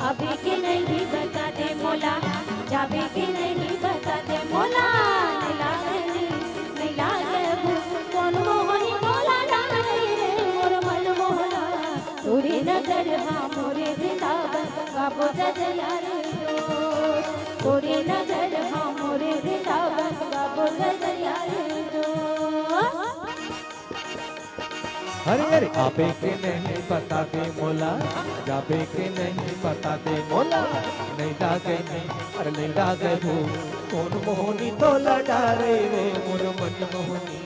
अभी के नहीं बता दे मोला, जाबे के नहीं बता दे मोला। नहीं लागे कौन मोहनी मोला डाले रे मोर मन मोहना। तोरे नजर हाँ मोरे वृंदावन गाबो गजया रे रोज। तोरे नजर हाँ मोरे वृंदावन गाबो गजया रे रोज। अरे अरे आपे के नहीं पता दे मोला, जाबे के नहीं पता दे मोला। नहीं लागे नहीं अरे नहीं लागे वो कौन मोहनी तो लडारे रे मोर मन मोहनी।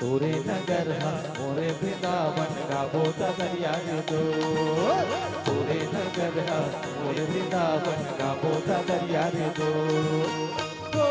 तोरे नगर हा मोरे वृंदावन गाबो दरिया दो। तोरे नगर हा मोरे वृंदावन गाबो दरिया दो। हो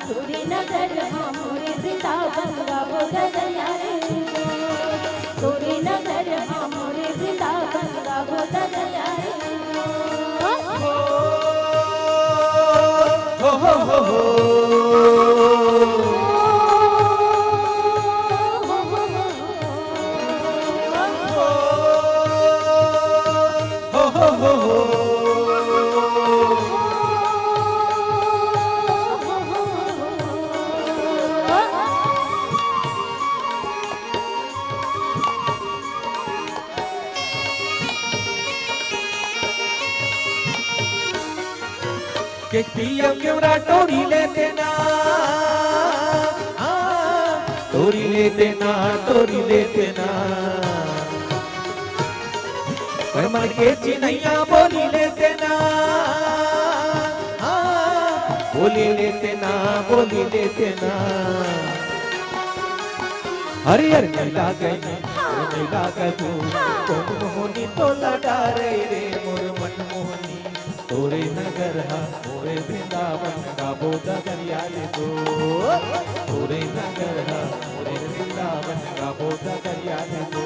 तोरे नगर हाँ मोरे वृंदावन गाबो दरिया रे के पिया क्यों टोरी लेते ना, टोरी लेते ना, टोरी लेते ना। मन के चिन्हैया बोली लेते ना, बोली लेते ना, बोली लेते ना। अरे अरे नहीं लागे नहीं लागे तू कौन मोहनी तो लड़ा रे रे मोर मन मोहनी। तोरे नगर हा मोरे वृंदावन गाबो दरिया दो। तोरे नगर हा मोरे वृंदावन गाबो दरिया दो।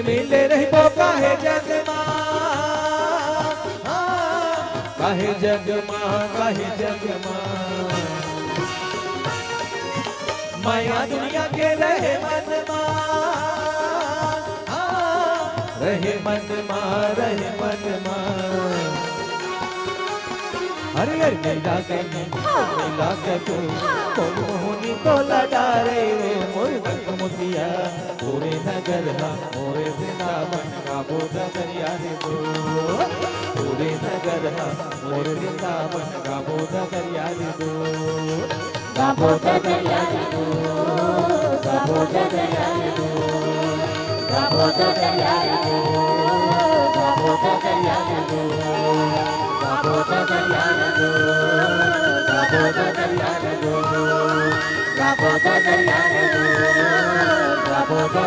मिले रहिबो काहे जगमा काहे जगमा काहे जगमा माया दुनिया के रहे मनमा रहे मनमा रहे मनमा अरे अरे नैला के तू कौन मोहनी तो लडारे रे मोर मोतिया पूरे नगर हा मोरे वृंदावन का बोधा दरिया रे दो पूरे नगर हा मोरे वृंदावन का बोधा दरिया रे दो गाबोधा दरिया रे दो गाबोधा दरिया रे दो गाबोधा दरिया रे दो गाबोधा दरिया रे दो गाबोधा दरिया रे दो गाबोधा दरिया रे दो गाबोधा दरिया रे दो गाबोधा